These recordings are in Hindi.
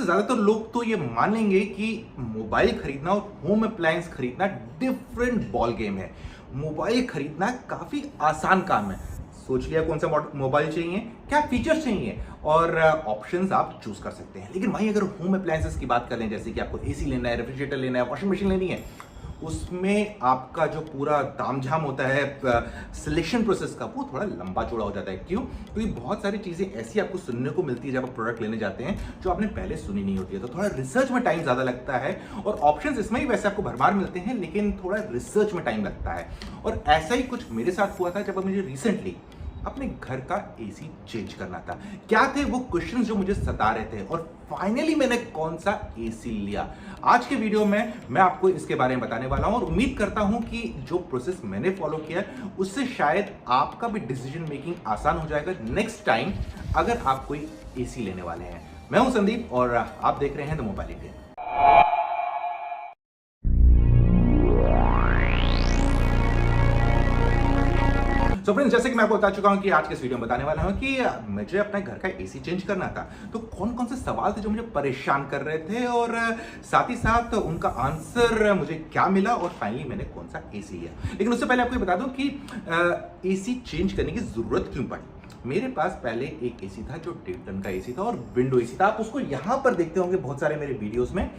ज्यादातर लोग तो ये मानेंगे कि मोबाइल खरीदना और होम अप्लायंस खरीदना डिफरेंट बॉल गेम है। मोबाइल खरीदना काफी आसान काम है। सोच लिया कौन सा मोबाइल चाहिए, क्या फीचर्स चाहिए और ऑप्शंस आप चूज कर सकते हैं। लेकिन भाई अगर होम अप्लायंसेस की बात कर लें, जैसे कि आपको एसी लेना है, रेफ्रिजरेटर लेना है, वॉशिंग मशीन लेनी है, उसमें आपका जो पूरा तामझाम होता है सिलेक्शन प्रोसेस का, वो थोड़ा लंबा चौड़ा हो जाता है। क्यों? क्योंकि बहुत सारी चीज़ें ऐसी आपको सुनने को मिलती है जब आप प्रोडक्ट लेने जाते हैं जो आपने पहले सुनी नहीं होती है, तो थोड़ा रिसर्च में टाइम ज़्यादा लगता है। और ऑप्शंस इसमें ही वैसे आपको भरमार मिलते हैं, लेकिन थोड़ा रिसर्च में टाइम लगता है। और ऐसा ही कुछ मेरे साथ हुआ था जब मुझे रिसेंटली अपने घर का एसी चेंज करना था। क्या थे वो क्वेश्चंस जो मुझे सता रहे थे, और फाइनली मैंने कौन सा एसी लिया। आज के वीडियो में मैं आपको इसके बारे में बताने वाला हूं और उम्मीद करता हूं कि जो प्रोसेस मैंने फॉलो किया उससे शायद आपका भी डिसीजन मेकिंग आसान हो जाएगा नेक्स्ट टाइम अगर आप कोई एसी लेने वाले हैं। मैं हूं संदीप और आप देख रहे हैं द मोबाइल इंडिया। तो फ्रेंड्स, जैसे कि मैं आपको बता चुका हूं कि आज के इस वीडियो में बताने वाला हूं कि मुझे अपने घर का एसी चेंज करना था, तो कौन कौन से सवाल थे जो मुझे परेशान कर रहे थे और साथ ही साथ उनका आंसर मुझे क्या मिला और फाइनली मैंने कौन सा एसी लिया। लेकिन उससे पहले आपको बता दूं कि एसी चेंज करने की जरूरत क्यों पड़ी। मेरे पास पहले एक एसी था जो 1.5 टन का एसी था और विंडो एसी था। आप उसको यहां पर देखते होंगे बहुत सारे मेरे वीडियोस में।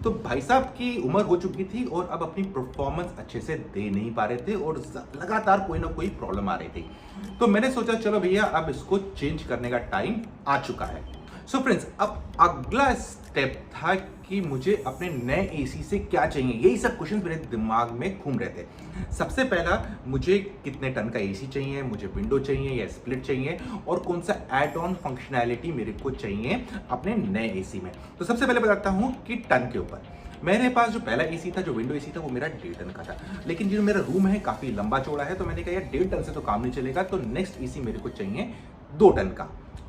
तो भाई साहब की उम्र हो चुकी थी और अब अपनी परफॉर्मेंस अच्छे से दे नहीं पा रहे थे और लगातार कोई ना कोई प्रॉब्लम आ रही थी। तो मैंने सोचा चलो भैया अब इसको चेंज करने का टाइम आ चुका है। सो फ्रेंड्स, अब अगला स्टेप था कि मुझे अपने नए एसी से क्या चाहिए। यही सब क्वेश्चंस मेरे दिमाग में घूम रहे थे। सबसे पहला, मुझे कितने टन का एसी चाहिए, मुझे विंडो चाहिए या स्प्लिट चाहिए, और कौन सा एड ऑन फंक्शनैलिटी मेरे को चाहिए अपने नए एसी में। तो सबसे पहले बताता हूं कि टन के ऊपर मेरे पास जो पहला एसी था, जो विंडो एसी था, वो मेरा 1.5 टन का था। लेकिन जो मेरा रूम है काफी लंबा चौड़ा है, तो मैंने कहा यार 1.5 टन से तो काम नहीं चलेगा, तो नेक्स्ट एसी मेरे को चाहिए 2 टन का।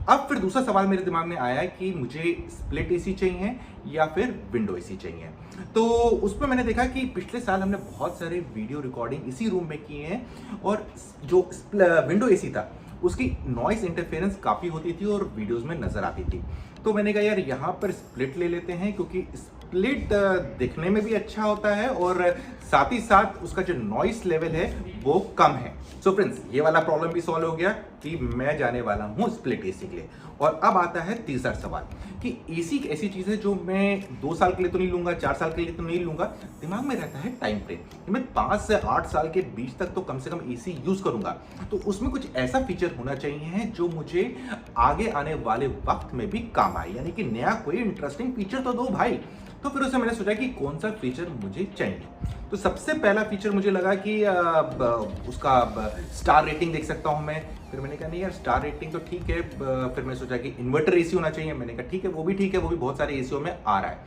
अब फिर दूसरा सवाल मेरे दिमाग में आया कि मुझे स्प्लिट एसी चाहिए या फिर विंडो एसी चाहिए। तो उसमें मैंने देखा कि पिछले साल हमने बहुत सारे वीडियो रिकॉर्डिंग इसी रूम में किए हैं और जो विंडो एसी था उसकी नॉइस इंटरफेरेंस काफ़ी होती थी और वीडियोस में नज़र आती थी। तो मैंने कहा यार यहाँ पर स्प्लिट ले लेते हैं, क्योंकि स्प्लिट दिखने में भी अच्छा होता है और साथ ही साथ उसका जो नॉइस लेवल है वो कम है। सो फ्रेंड्स, ये वाला प्रॉब्लम भी सॉल्व हो गया कि मैं जाने वाला हूँ स्प्लिट एसी के लिए। और अब आता है तीसरा सवाल कि एसी एक ऐसी चीज़ है जो मैं 2 साल के लिए तो नहीं लूंगा, 4 साल के लिए तो नहीं लूंगा। दिमाग में रहता है टाइम फ्रेम, मैं 5 से 8 साल के बीच तक तो कम से कम एसी यूज करूंगा। तो उसमें कुछ ऐसा फीचर होना चाहिए जो मुझे आगे आने वाले वक्त में भी काम आए, यानी कि नया कोई इंटरेस्टिंग फीचर तो दो भाई। तो फिर उससे मैंने सोचा कि कौन सा फीचर मुझे चाहिए। तो सबसे पहला फीचर मुझे लगा कि उसका स्टार रेटिंग देख सकता हूं मैं। फिर मैंने कहा नहीं यार, स्टार रेटिंग तो ठीक है। फिर मैंने सोचा कि इन्वर्टर एसी होना चाहिए। मैंने कहा ठीक है, वो भी ठीक है, वो भी बहुत सारे एसीओ में आ रहा है।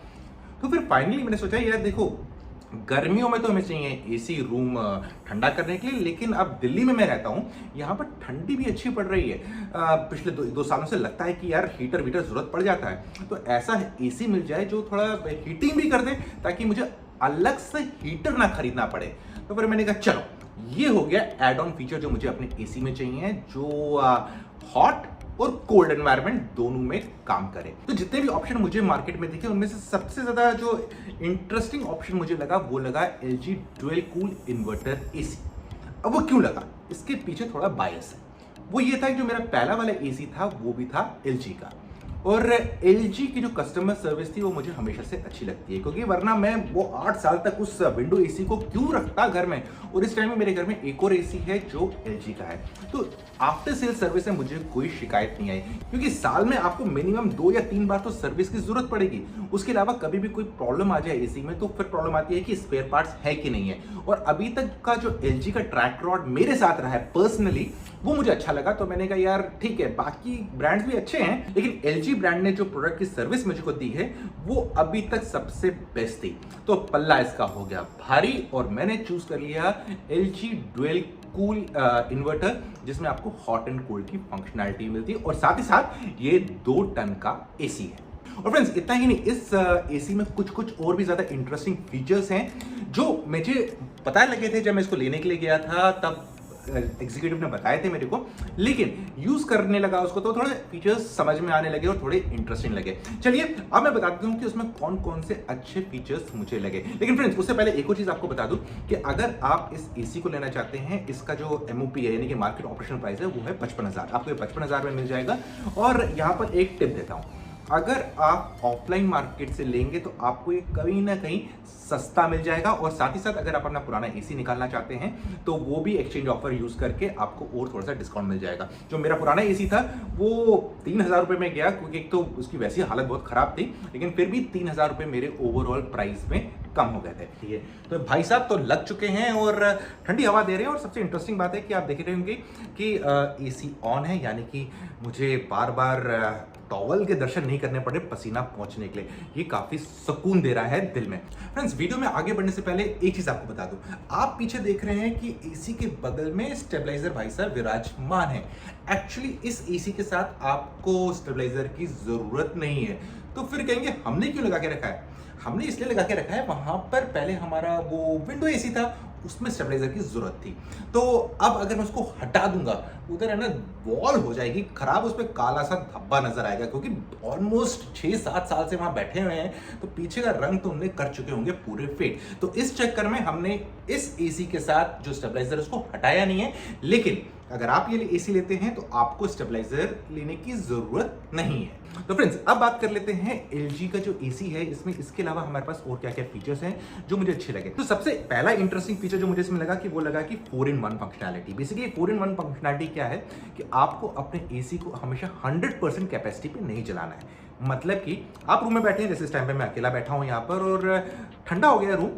तो फिर फाइनली मैंने सोचा यार देखो, गर्मियों में तो हमें चाहिए एसी रूम ठंडा करने के लिए, लेकिन अब दिल्ली में मैं रहता हूँ, यहाँ पर ठंडी भी अच्छी पड़ रही है। पिछले दो सालों से लगता है कि यार हीटर वीटर जरूरत पड़ जाता है। तो ऐसा एसी मिल जाए जो थोड़ा हीटिंग भी कर दे, ताकि मुझे अलग से हीटर ना खरीदना पड़े। तो फिर मैंने कहा चलो, ये हो गया एड ऑन फीचर जो मुझे अपने एसी में चाहिए, जो हॉट और कोल्ड एनवायरनमेंट दोनों में काम करे। तो जितने भी ऑप्शन मुझे मार्केट में दिखे, उनमें से सबसे ज्यादा जो इंटरेस्टिंग ऑप्शन मुझे लगा वो लगा LG dual cool inverter AC. अब वो क्यों लगा, इसके पीछे थोड़ा बायस है। वो ये था कि जो मेरा पहला वाला एसी था वो भी था LG का, और LG की जो कस्टमर सर्विस थी वो मुझे हमेशा से अच्छी लगती है, क्योंकि वरना मैं वो 8 साल तक उस विंडो एसी को क्यों रखता घर में। और इस टाइम में मेरे घर में एक और एसी है जो LG का है। तो आफ्टर सेल सर्विस में मुझे कोई शिकायत नहीं आई, क्योंकि साल में आपको मिनिमम 2 या 3 बार तो सर्विस की जरूरत पड़ेगी। उसके अलावा कभी भी कोई प्रॉब्लम आ जाए एसी में, तो फिर प्रॉब्लम आती है कि स्पेयर पार्ट्स है कि नहीं है। और अभी तक का जो LG का ट्रैक रिकॉर्ड मेरे साथ रहा है पर्सनली, वो मुझे अच्छा लगा। तो मैंने कहा यार ठीक है, बाकी ब्रांड्स भी अच्छे हैं, लेकिन LG ब्रांड ने जो प्रोडक्ट की सर्विस मुझको दी है वो अभी तक सबसे बेस्ट थी। तो पल्ला इसका हो गया भारी और मैंने चूज कर लिया LG ड्यूल कूल इन्वर्टर, जिसमें आपको हॉट एंड कोल्ड की फंक्शनैलिटी मिलती है और साथ ही साथ ये 2 टन का एसी है। और फ्रेंड्स, इतना ही नहीं, इस एसी में कुछ और भी ज्यादा इंटरेस्टिंग फीचर्स हैं जो मुझे पता लगे थे जब मैं इसको लेने के लिए गया था। तब एग्जीक्यूटिव ने बताए थे मेरे को, लेकिन यूज करने लगा उसको तो थोड़े फीचर्स समझ में आने लगे और थोड़े इंटरेस्टिंग लगे। चलिए अब मैं बताता हूँ कि उसमें कौन कौन से अच्छे फीचर्स मुझे लगे। लेकिन फ्रेंड्स उससे पहले एक और चीज आपको बता दूं कि अगर आप इस एसी को लेना चाहते हैं, इसका जो एमओपी है यानी कि मार्केट ऑपरेशन प्राइस है वो है 55,000, आपको 55,000 में मिल जाएगा। और यहाँ पर एक टिप देता हूँ, अगर आप ऑफलाइन मार्केट से लेंगे तो आपको ये कहीं ना कहीं सस्ता मिल जाएगा, और साथ ही साथ अगर आप अपना पुराना एसी निकालना चाहते हैं तो वो भी एक्सचेंज ऑफर यूज करके आपको और थोड़ा सा डिस्काउंट मिल जाएगा। जो मेरा पुराना एसी था वो 3,000 रुपये में गया, क्योंकि एक तो उसकी वैसी हालत बहुत खराब थी, लेकिन फिर भी 3,000 रुपये मेरे ओवरऑल प्राइस में कम हो गए थे। ठीक है, तो भाई साहब तो लग चुके हैं और ठंडी हवा दे रहे हैं। और सबसे इंटरेस्टिंग बात है कि आप देख रहे होंगे कि एसी ऑन है, यानी कि मुझे बार बार टॉवल के दर्शन नहीं करने पड़े पसीना पहुंचने के लिए। ये काफी सुकून दे रहा है दिल में। फ्रेंड्स वीडियो में आगे बढ़ने से पहले एक चीज आपको बता दूं, आप पीछे देख रहे हैं कि एसी के बगल में स्टेबलाइजर भाई साहब विराजमान है। एक्चुअली इस एसी के साथ आपको स्टेबलाइजर की जरूरत नहीं है। तो फिर कहेंगे हमने क्यों लगा के रखा है? हमने इसलिए लगा के रखा है, वहां पर पहले हमारा वो विंडो एसी था, उसमें स्टेबलाइजर की जरूरत थी। तो अब अगर मैं उसको हटा दूंगा, उधर है ना वॉल हो जाएगी खराब, उस पर काला सा धब्बा नजर आएगा, क्योंकि ऑलमोस्ट 6-7 साल से वहां बैठे हुए हैं, तो पीछे का रंग तो उन्हें कर चुके होंगे पूरे फेड। तो इस चक्कर में हमने इस एसी के साथ जो स्टेबलाइजर उसको हटाया नहीं है। लेकिन अगर आप ये एसी लेते हैं तो आपको स्टेबलाइजर लेने की जरूरत नहीं है। तो फ्रेंड्स अब बात कर लेते हैं एलजी का जो एसी है, इसमें इसके अलावा हमारे पास और क्या क्या फीचर्स हैं जो मुझे अच्छे लगे। तो सबसे पहला इंटरेस्टिंग फीचर जो मुझे इसमें लगा कि वो लगा कि 4-in-1 functionality. Basically 4-in-1 functionality क्या है कि आपको अपने एसी को हमेशा 100% कैपेसिटी पे नहीं चलाना है। मतलब कि आप रूम में बैठे हैं, जैसे इस टाइम पे मैं अकेला बैठा हूं यहाँ पर और ठंडा हो गया रूम।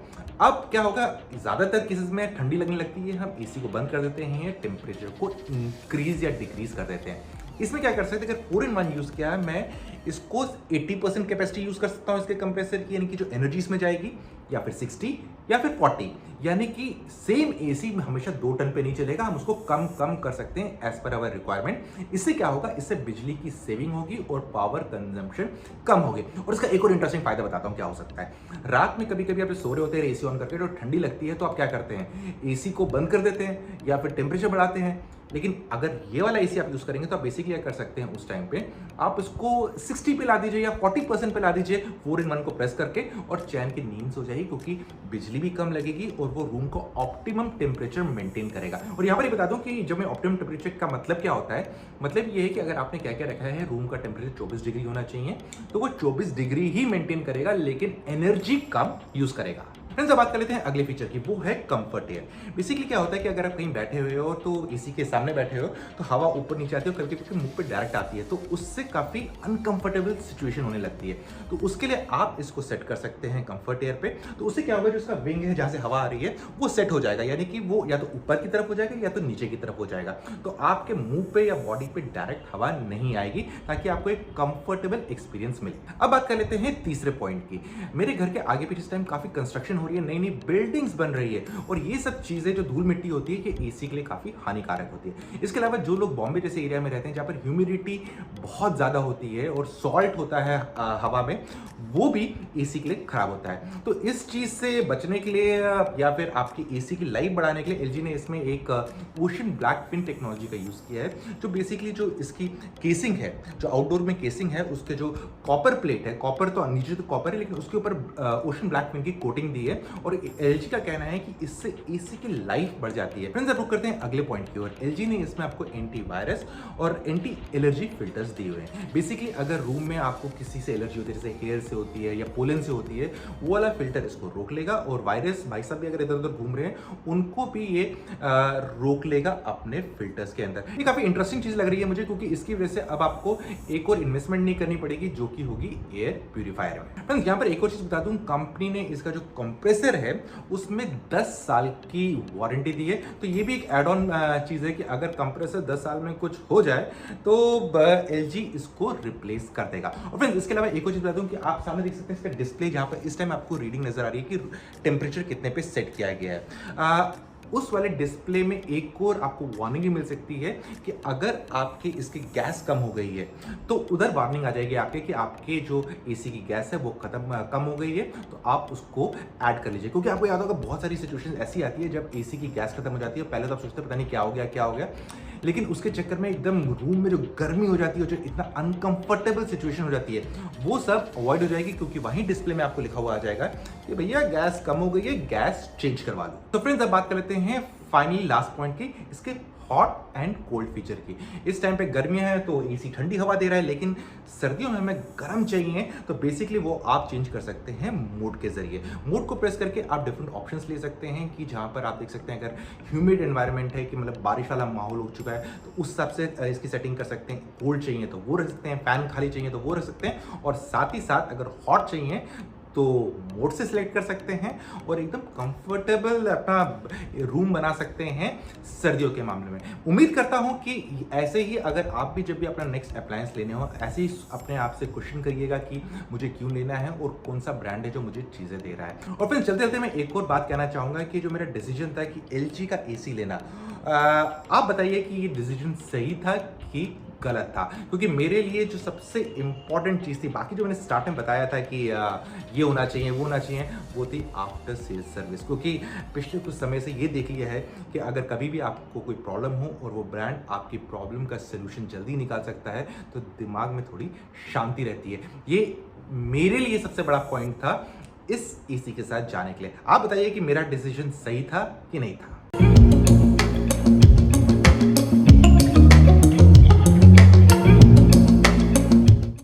अब क्या होगा, ज्यादातर केसेस में ठंडी लगने लगती है, हम एसी को बंद कर देते हैं, टेम्परेचर को इंक्रीज या डिक्रीज कर देते हैं। इसमें क्या कर सकते हैं, अगर 4-in-1 यूज किया है, मैं इसको 80% कैपेसिटी यूज कर सकता हूं इसके कंप्रेसर की, यानी कि जो एनर्जी इसमें जाएगी, या फिर 60 या फिर 40, यानी कि सेम एसी में हमेशा 2 टन पे नहीं चलेगा, हम उसको कम कर सकते हैं एज पर अवर रिक्वायरमेंट। इससे क्या होगा, इससे बिजली की सेविंग होगी और पावर कंजम्पशन कम होगी। और इसका एक और इंटरेस्टिंग फायदा बताता हूं क्या हो सकता है। रात में कभी कभी आप सो रहे होते हैं एसी ऑन करके, तो ठंडी लगती है, तो आप क्या करते हैं, एसी को बंद कर देते हैं या फिर टेम्परेचर बढ़ाते हैं। लेकिन अगर ये वाला एसी आप यूज करेंगे तो आप बेसिकली क्या कर सकते हैं, उस टाइम पे आप इसको 60 पे ला दीजिए या 40% पे ला दीजिए 4-in-1 को प्रेस करके, और चैन की नींद सो जाएगी, क्योंकि बिजली भी कम लगेगी और वो रूम को ऑप्टिमम टेम्परेचर मेंटेन करेगा। और यहाँ पर ये बता दूं कि जब मैं ऑप्टिमम टेम्परेचर का मतलब क्या होता है, मतलब ये है कि अगर आपने क्या क्या रखा है, रूम का टेम्परेचर 24 डिग्री होना चाहिए, तो वो 24 डिग्री ही मेंटेन करेगा, लेकिन एनर्जी कम यूज करेगा। फ्रेंड्स अब बात कर लेते हैं अगले फीचर की, वो है कंफर्ट एयर। बेसिकली क्या होता है कि अगर आप कहीं बैठे हुए हो, तो एसी के सामने बैठे हो, तो हवा ऊपर नीचे आती है, कभी कभी मुंह पे डायरेक्ट आती है, तो उससे काफी अनकंफर्टेबल सिचुएशन होने लगती है। तो उसके लिए आप इसको सेट कर सकते हैं कंफर्ट एयर पे। तो उससे क्या होगा, जो उसका विंग है जहां से हवा आ रही है वो सेट हो जाएगा, यानी कि वो या तो ऊपर की तरफ हो जाएगा या तो नीचे की तरफ हो जाएगा। तो आपके मुंह पे या बॉडी पे डायरेक्ट हवा नहीं आएगी, ताकि आपको एक कंफर्टेबल एक्सपीरियंस मिले। अब बात कर लेते हैं तीसरे पॉइंट की। मेरे घर के आगे पीछे इस टाइम काफी कंस्ट्रक्शन हो रही है, नई नई बिल्डिंग्स बन रही है, और ये सब चीजें जो धूल मिट्टी होती है कि एसी के लिए काफी हानिकारक होती है। इसके अलावा जो लोग बॉम्बे जैसे एरिया में रहते हैं, जहां पर ह्यूमिडिटी बहुत ज्यादा होती है और सॉल्ट होता है हवा में, वो भी एसी के लिए खराब होता है। तो इस चीज से बचने के लिए या फिर आपकी एसी की लाइफ बढ़ाने के लिए एलजी ने इसमें एक ओशन ब्लैक फिन टेक्नोलॉजी का यूज किया है, जो बेसिकली जो इसकी केसिंग है, जो आउटडोर में केसिंग है, उसके जो कॉपर प्लेट है, कॉपर तो नीचे तो कॉपर है, लेकिन उसके ऊपर ओशन ब्लैक फिन की कोटिंग दी है, और एलजी का कहना है कि इससे एसी की लाइफ बढ़ जाती है। फ्रेंड्स अब रुक करते हैं अगले पॉइंट की ओर। एलजी ने इसमें आपको एंटी वायरस और एंटी एलर्जी फिल्टर्स दिए हुए हैं। बेसिकली अगर रूम में आपको किसी से एलर्जी होती है, जैसे हेयर से होती है या पोलन से होती है, वो वाला फिल्टर इसको रोक लेगा, और वायरस भाई साहब भी अगर इधर उधर घूम रहे हैं, उनको भी ये रोक लेगा अपने फिल्टर्स के अंदर। ये काफी इंटरेस्टिंग चीज लग रही है मुझे, क्योंकि इसकी वजह से अब आपको एक और इन्वेस्टमेंट नहीं करनी पड़ेगी, जो कि होगी एयर प्यूरिफायर में। फ्रेंड्स यहाँ पर एक और चीज बता दूं, कंपनी ने इसका जो कंप्रेसर है उसमें 10 साल की वारंटी दी है। तो ये भी एक एड ऑन चीज है कि अगर कंप्रेसर 10 साल में कुछ हो जाए तो एलजी इसको रिप्लेस कर देगा। और फ्रेंड्स इसके अलावा एक और चीज बता दूं कि आप सामने देख सकते हैं इसका डिस्प्ले, जहां पर इस टाइम आपको रीडिंग नजर आ रही है कि टेम्परेचर कितने पे सेट किया गया है। उस वाले डिस्प्ले में एक और आपको वार्निंग भी मिल सकती है कि अगर आपके इसकी गैस कम हो गई है तो उधर वार्निंग आ जाएगी आपके कि आपके जो एसी की गैस है वो कम हो गई है, तो आप उसको ऐड कर लीजिए। क्योंकि आपको याद होगा बहुत सारी सिचुएशन ऐसी आती है जब एसी की गैस खत्म हो जाती है, पहले तो आप सोचते हैं पता नहीं क्या हो गया, लेकिन उसके चक्कर में एकदम रूम में जो गर्मी हो जाती है, जो इतना अनकंफर्टेबल सिचुएशन हो जाती है, वो सब अवॉइड हो जाएगी, क्योंकि वहीं डिस्प्ले में आपको लिखा हुआ आ जाएगा कि भैया गैस कम हो गई है, गैस चेंज करवा लो। तो फ्रेंड्स अब बात कर लेते हैं फाइनली लास्ट पॉइंट की, इसके हॉट एंड कोल्ड फीचर की। इस टाइम पे गर्मियां हैं तो एसी ठंडी हवा दे रहा है, लेकिन सर्दियों में हमें गर्म चाहिए तो बेसिकली वो आप चेंज कर सकते हैं मोड के जरिए। मोड को प्रेस करके आप डिफरेंट ऑप्शंस ले सकते हैं कि जहां पर आप देख सकते हैं अगर ह्यूमिड एनवायरनमेंट है कि मतलब बारिश वाला माहौल हो चुका है तो उस हिसाब से इसकी सेटिंग कर सकते हैं। कोल्ड चाहिए तो वो रख सकते हैं, फैन खाली चाहिए तो वो रख सकते हैं, और साथ ही साथ अगर हॉट चाहिए तो मोड से सिलेक्ट कर सकते हैं और एकदम कंफर्टेबल अपना रूम बना सकते हैं सर्दियों के मामले में। उम्मीद करता हूं कि ऐसे ही अगर आप भी जब भी अपना नेक्स्ट अप्लायंस लेने हो, ऐसे ही अपने आप से क्वेश्चन करिएगा कि मुझे क्यों लेना है और कौन सा ब्रांड है जो मुझे चीज़ें दे रहा है। और फिर चलते चलते मैं एक और बात कहना चाहूँगा कि जो मेरा डिसीजन था कि LG का AC लेना, आप बताइए कि ये डिसीजन सही था कि गलत था। क्योंकि मेरे लिए जो सबसे इंपॉर्टेंट चीज़ थी, बाकी जो मैंने स्टार्ट में बताया था कि ये होना चाहिए वो होना चाहिए, वो थी आफ्टर सेल्स सर्विस। क्योंकि पिछले कुछ समय से ये देख लिया है कि अगर कभी भी आपको कोई प्रॉब्लम हो और वो ब्रांड आपकी प्रॉब्लम का सोल्यूशन जल्दी निकाल सकता है तो दिमाग में थोड़ी शांति रहती है। ये मेरे लिए सबसे बड़ा पॉइंट था इस AC के साथ जाने के लिए। आप बताइए कि मेरा डिसीजन सही था कि नहीं था।